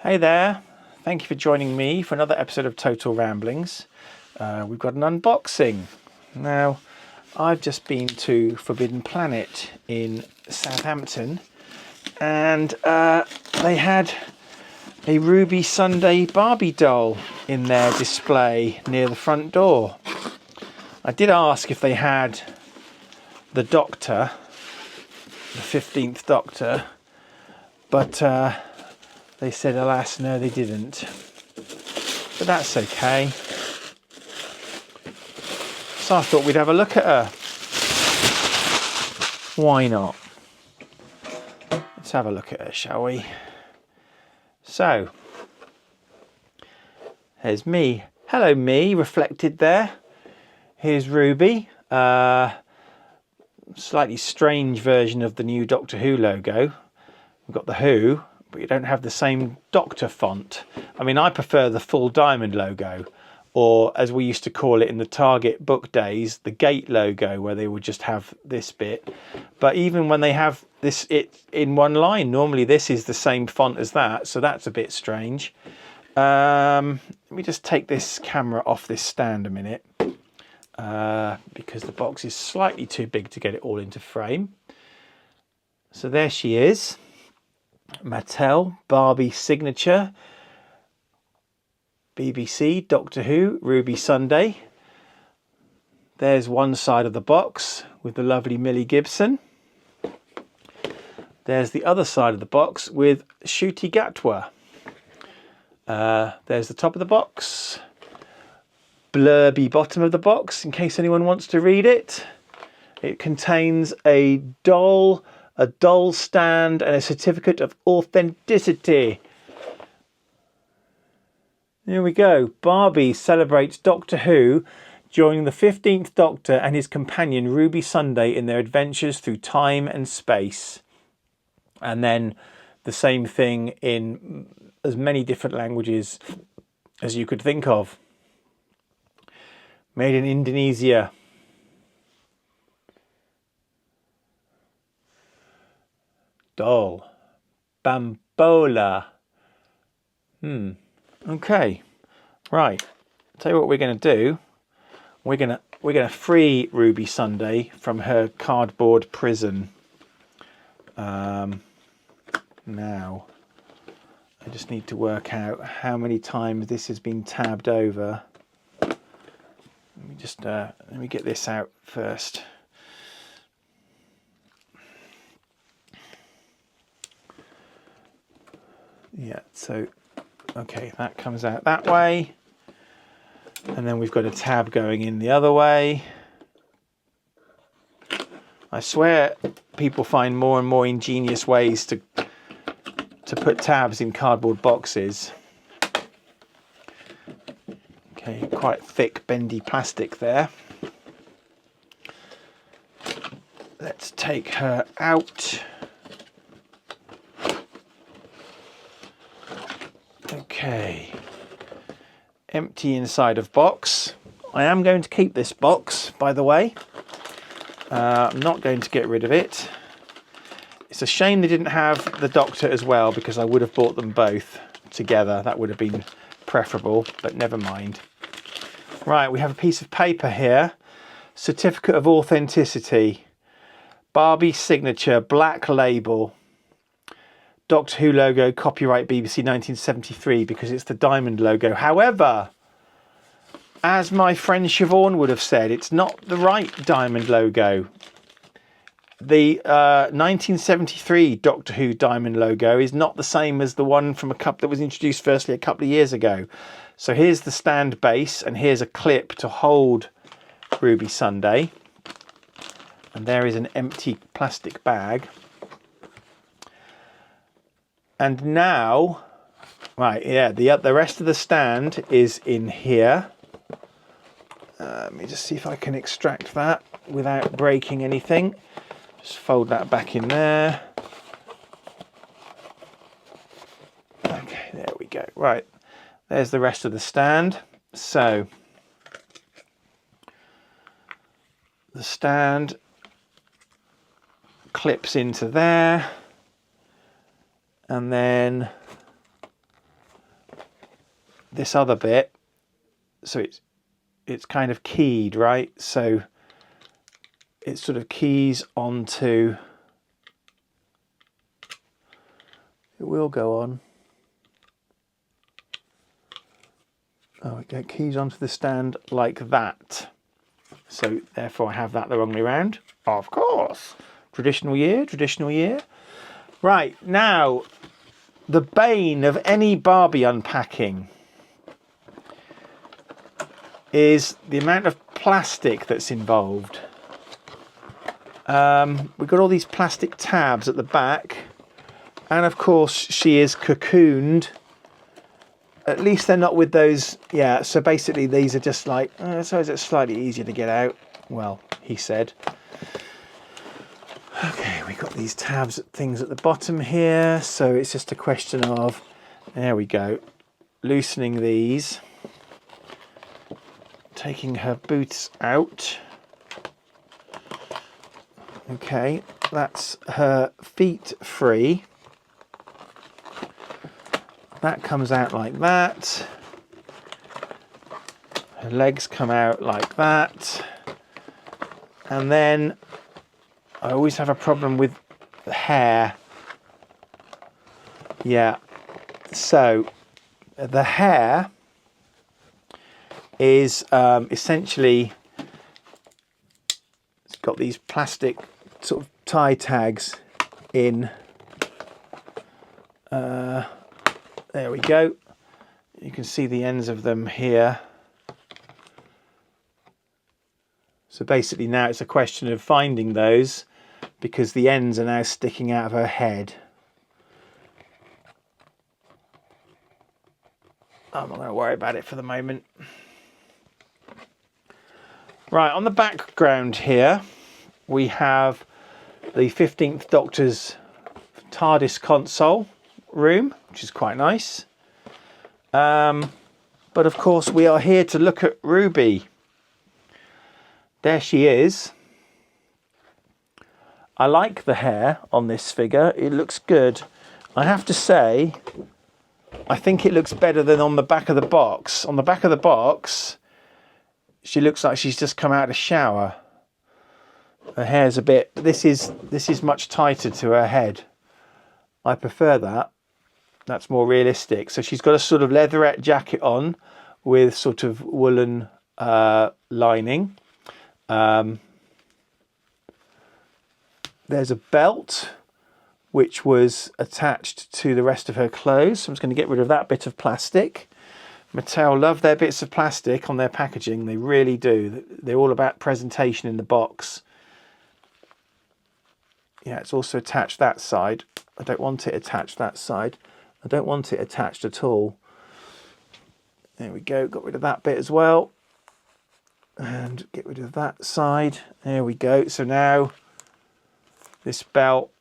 Hey there, thank you for joining me for another episode of Total Ramblings. We've got an unboxing. Now, I've just been to Forbidden Planet in Southampton and they had a Ruby Sunday Barbie doll in their display near the front door. I did ask if they had the Doctor, the 15th Doctor, but they said, alas, no, they didn't. But that's okay. So I thought we'd have a look at her. Why not? Let's have a look at her, shall we? So, here's me. Hello, me, reflected there. Here's Ruby. Slightly strange version of the new Doctor Who logo. We've got the Who, but you don't have the same Doctor font. I mean, I prefer the full diamond logo, or as we used to call it in the Target book days, the Gate logo, where they would just have this bit. But even when they have it in one line, normally this is the same font as that, so that's a bit strange. Let me just take this camera off this stand a minute, because the box is slightly too big to get it all into frame. So there she is. Mattel Barbie signature, BBC Doctor Who Ruby Sunday. There's one side of the box with the lovely Millie Gibson. There's the other side of the box with Ncuti Gatwa. There's the top of the box, blurby bottom of the box in case anyone wants to read it. It contains a doll stand and a certificate of authenticity. Here we go. Barbie celebrates Doctor Who, joining the 15th Doctor and his companion Ruby Sunday in their adventures through time and space. And then the same thing in as many different languages as you could think of. Made in Indonesia. Doll. Bambola. Okay. Right. Tell you what we're going to do. We're going to free Ruby Sunday from her cardboard prison. Now, I just need to work out how many times this has been tabbed over. Let me just let me get this out first. Yeah, so okay, that comes out that way, and then we've got a tab going in the other way. I swear people find more and more ingenious ways to put tabs in cardboard boxes. Okay, quite thick bendy plastic there. Let's take her out. Okay, empty inside of box. I am going to keep this box, by the way. I'm not going to get rid of it. It's a shame they didn't have the Doctor as well, because I would have bought them both together. That would have been preferable, but never mind. Right, we have a piece of paper here. Certificate of authenticity. Barbie signature, black label. Doctor Who logo, copyright BBC 1973, because it's the diamond logo. However, as my friend Siobhan would have said, it's not the right diamond logo. The 1973 Doctor Who diamond logo is not the same as the one from that was introduced firstly a couple of years ago. So here's the stand base, and here's a clip to hold Ruby Sunday. And there is an empty plastic bag. And now, right, yeah, the rest of the stand is in here. Let me just see if I can extract that without breaking anything. Just fold that back in there. Okay, there we go. Right, there's the rest of the stand. So, the stand clips into there. And then this other bit, so it's kind of keyed, right? So it sort of keys onto, it will go on. Oh, it keys onto the stand like that. So therefore I have that the wrong way round. Of course. Traditional year, traditional year. Right, now, the bane of any Barbie unpacking is the amount of plastic that's involved. We've got all these plastic tabs at the back, and of course she is cocooned. At least they're not with those, yeah, so basically these are just like, so it's slightly easier to get out. Well, he said. Okay, we've got these tabs things at the bottom here, so it's just a question of, there we go, loosening these, taking her boots out. Okay, that's her feet free. That comes out like that. Her legs come out like that. And then I always have a problem with the hair. Yeah, so the hair is essentially, it's got these plastic sort of tie tags in. There we go. You can see the ends of them here. So basically now it's a question of finding those, because the ends are now sticking out of her head. I'm not going to worry about it for the moment. Right, on the background here we have the 15th Doctor's TARDIS console room, which is quite nice. But of course we are here to look at Ruby. There she is. I like the hair on this figure. It looks good. I have to say, I think it looks better than on the back of the box. On the back of the box, she looks like she's just come out of the shower. Her hair's a bit, this is much tighter to her head. I prefer that. That's more realistic. So she's got a sort of leatherette jacket on with sort of woolen lining. There's a belt which was attached to the rest of her clothes. So I'm just going to get rid of that bit of plastic. Mattel love their bits of plastic on their packaging. They really do. They're all about presentation in the box. Yeah, it's also attached that side. I don't want it attached that side. I don't want it attached at all. There we go, got rid of that bit as well. And get rid of that side. There we go. So now this belt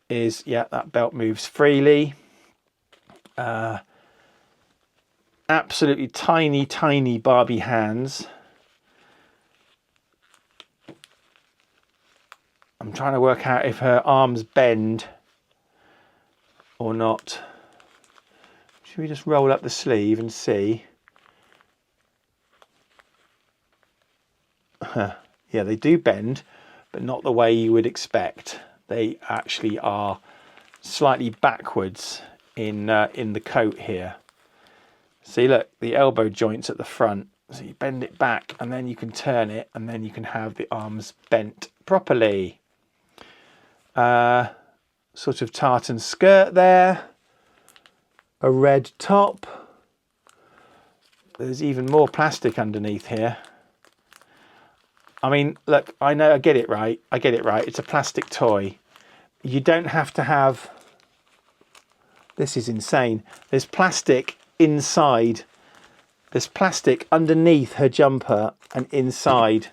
is, yeah, that belt moves freely. Absolutely tiny, tiny Barbie hands. I'm trying to work out if her arms bend or not. Should we just roll up the sleeve and see? Yeah, they do bend, but not the way you would expect. They actually are slightly backwards in the coat here. See, look, the elbow joint's at the front. So you bend it back and then you can turn it and then you can have the arms bent properly. Sort of tartan skirt there. A red top. There's even more plastic underneath here. I mean, look, I know, I get it right. I get it right. It's a plastic toy. You don't have to have... This is insane. There's plastic inside. There's plastic underneath her jumper and inside.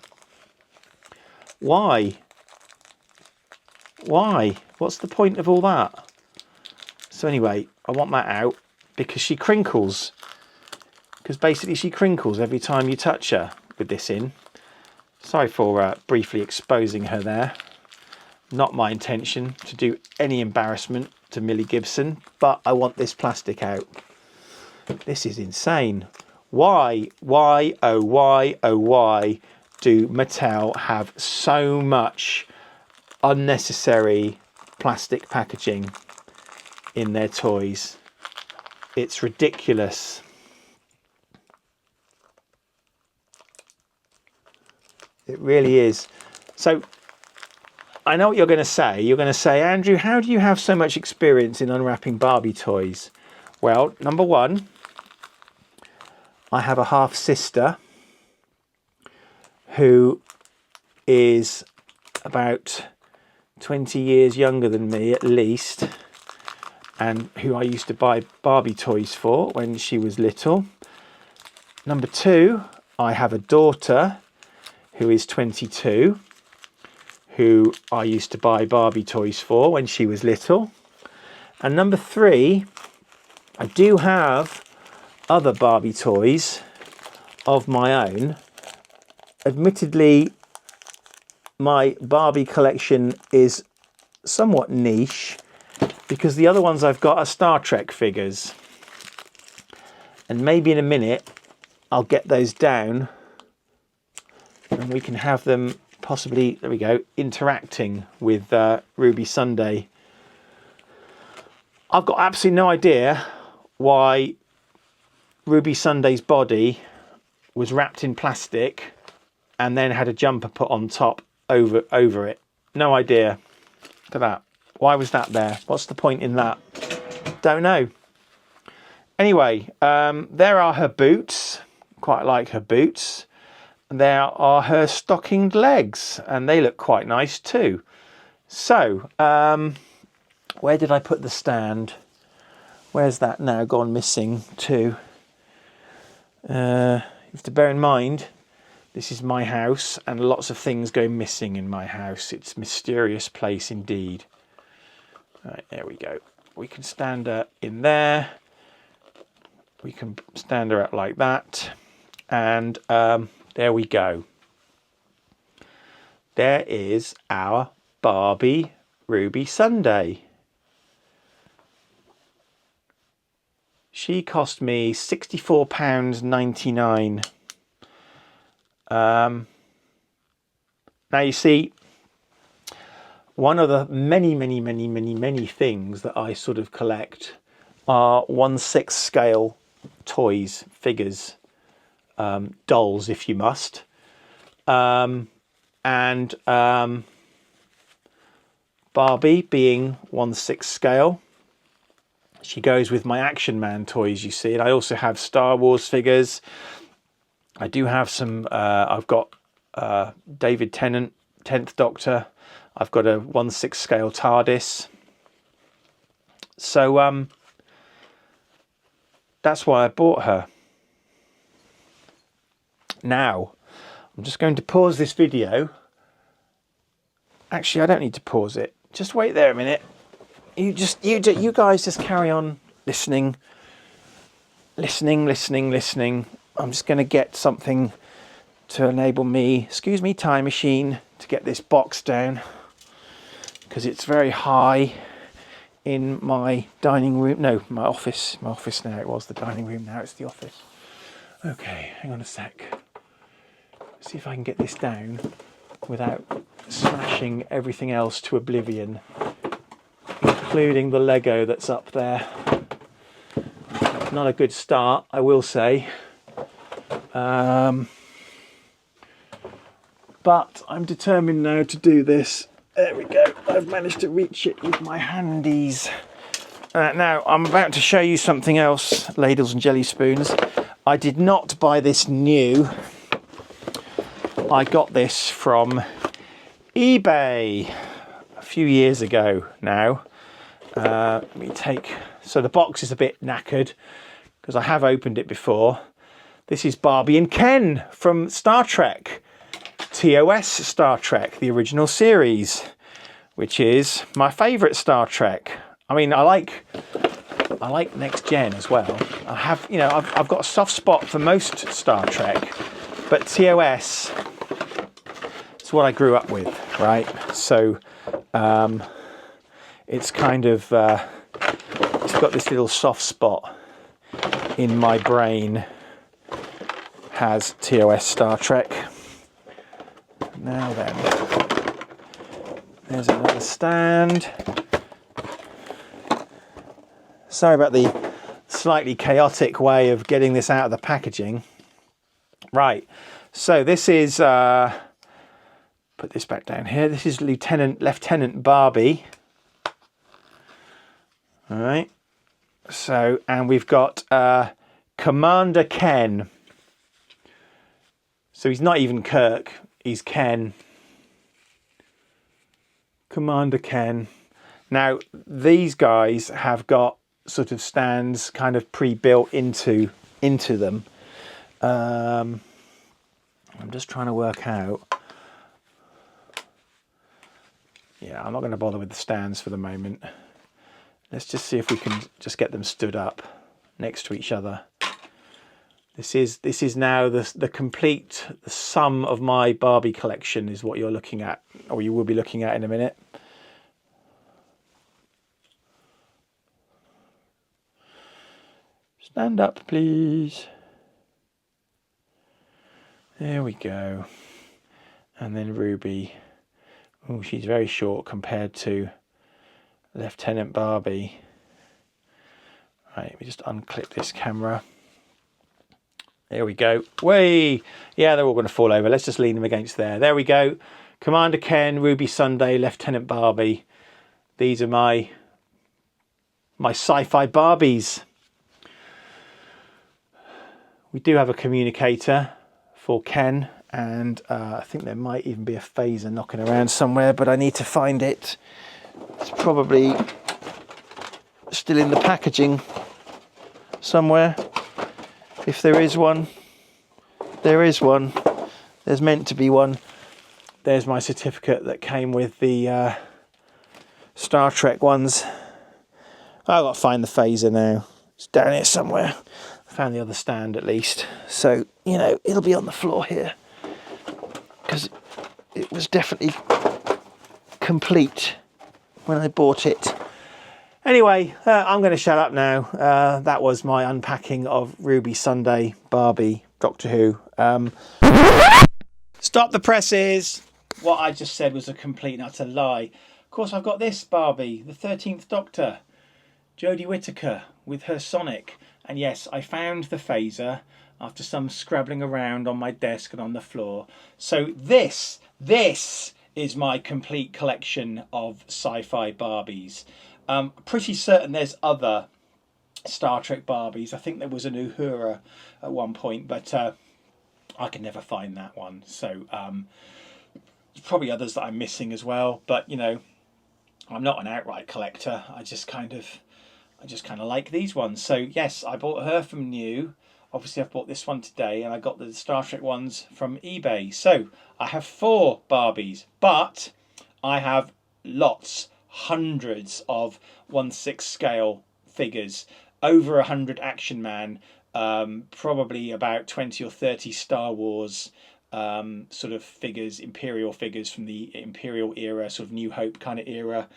Why? Why? What's the point of all that? So anyway, I want that out because she crinkles. Because basically she crinkles every time you touch her with this in. Sorry for briefly exposing her there. Not my intention to do any embarrassment to Millie Gibson, but I want this plastic out. This is insane. Why, oh why do Mattel have so much unnecessary plastic packaging in their toys? It's ridiculous. It really is. So I know what you're going to say. You're going to say, Andrew, how do you have so much experience in unwrapping Barbie toys? Well, number one, I have a half sister who is about 20 years younger than me at least, and who I used to buy Barbie toys for when she was little. Number two, I have a daughter who is 22, who I used to buy Barbie toys for when she was little. And number three, I do have other Barbie toys of my own. Admittedly, my Barbie collection is somewhat niche because the other ones I've got are Star Trek figures. And maybe in a minute, I'll get those down and we can have them possibly, there we go, interacting with Ruby Sunday. I've got absolutely no idea why Ruby Sunday's body was wrapped in plastic and then had a jumper put on top over it. No idea. Look at that. Why was that there? What's the point in that? Don't know. Anyway, there are her boots. Quite like her boots. There are her stockinged legs, and they look quite nice too. So, where did I put the stand? Where's that now gone missing too? You have to bear in mind, this is my house, and lots of things go missing in my house. It's a mysterious place indeed. Right, there we go. We can stand her in there. We can stand her up like that, and there we go. There is our Barbie Ruby Sunday. She cost me £64.99. Now you see, one of the many things that I sort of collect are 1/6 scale toys, figures, dolls if you must, and Barbie being 1/6 scale. She goes with my Action Man toys, you see, and I also have Star Wars figures. I do have some, I've got David Tennant, 10th Doctor. I've got a 1/6 scale TARDIS. So that's why I bought her. Now, I'm just going to pause this video. Actually, I don't need to pause it. Just wait there a minute. You guys just carry on listening. I'm just going to get something to enable me, excuse me, time machine, to get this box down because it's very high in my dining room. No, my office now. It was the dining room, now it's the office. Okay, hang on a sec. See if I can get this down without smashing everything else to oblivion, including the Lego that's up there. Not a good start, I will say. But I'm determined now to do this. There we go. I've managed to reach it with my handies. Now, I'm about to show you something else, ladles and jelly spoons. I did not buy this new. I got this from eBay a few years ago now. Let me take... So the box is a bit knackered because I have opened it before. This is Barbie and Ken from Star Trek. TOS Star Trek, the original series, which is my favourite Star Trek. I mean, I like Next Gen as well. I have, you know, I've got a soft spot for most Star Trek, but TOS is what I grew up with, right? So it's kind of it's got this little soft spot in my brain has TOS Star Trek. Now then, there's another stand. Sorry about the slightly chaotic way of getting this out of the packaging. Right, so this is, put this back down here. This is Lieutenant Barbie. All right, so, and we've got Commander Ken. So he's not even Kirk, he's Ken. Commander Ken. Now, these guys have got sort of stands kind of pre-built into them. I'm just trying to work out. Yeah, I'm not going to bother with the stands for the moment. Let's just see if we can just get them stood up next to each other. This is now the complete sum of my Barbie collection is what you're looking at, or you will be looking at in a minute. Stand up, please. There we go. And then Ruby. Oh, she's very short compared to Lieutenant Barbie. Right, let me just unclip this camera. There we go. Way! Yeah, they're all going to fall over. Let's just lean them against there. There we go. Commander Ken, Ruby Sunday, Lieutenant Barbie. These are my sci-fi Barbies. We do have a communicator for Ken, and I think there might even be a phaser knocking around somewhere, but I need to find it. It's probably still in the packaging somewhere. If there is one, there is one. There's meant to be one. There's my certificate that came with the Star Trek ones. I've got to find the phaser now. It's down here somewhere. Found the other stand at least, so you know it'll be on the floor here because it was definitely complete when I bought it. Anyway, I'm going to shut up now. That was my unpacking of Ruby Sunday, Barbie, Doctor Who. Stop the presses! What I just said was a complete and utter lie. Of course, I've got this Barbie, the 13th Doctor, Jodie Whittaker with her Sonic. And yes, I found the phaser after some scrabbling around on my desk and on the floor. So this is my complete collection of sci-fi Barbies. Pretty certain there's other Star Trek Barbies. I think there was an Uhura at one point, but I can never find that one. So there's probably others that I'm missing as well. But, you know, I'm not an outright collector. I just kind of like these ones. So yes, I bought her from new. Obviously I've bought this one today, and I got the Star Trek ones from eBay. So I have 4 Barbies, but I have lots, hundreds of 1/6 scale figures, over 100 Action Man, probably about 20 or 30 Star Wars sort of figures, Imperial figures from the Imperial era, sort of New Hope kind of era.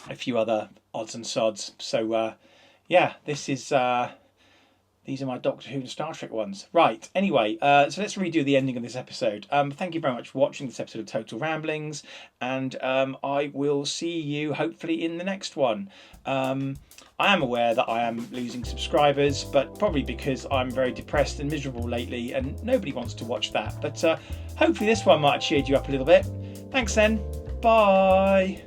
A few other odds and sods. So yeah, these are my Doctor Who and Star Trek ones. Right, anyway, so let's redo the ending of this episode. Thank you very much for watching this episode of Total Ramblings, and I will see you hopefully in the next one. I am aware that I am losing subscribers, but probably because I'm very depressed and miserable lately and nobody wants to watch that. But hopefully this one might have cheered you up a little bit. Thanks then. Bye.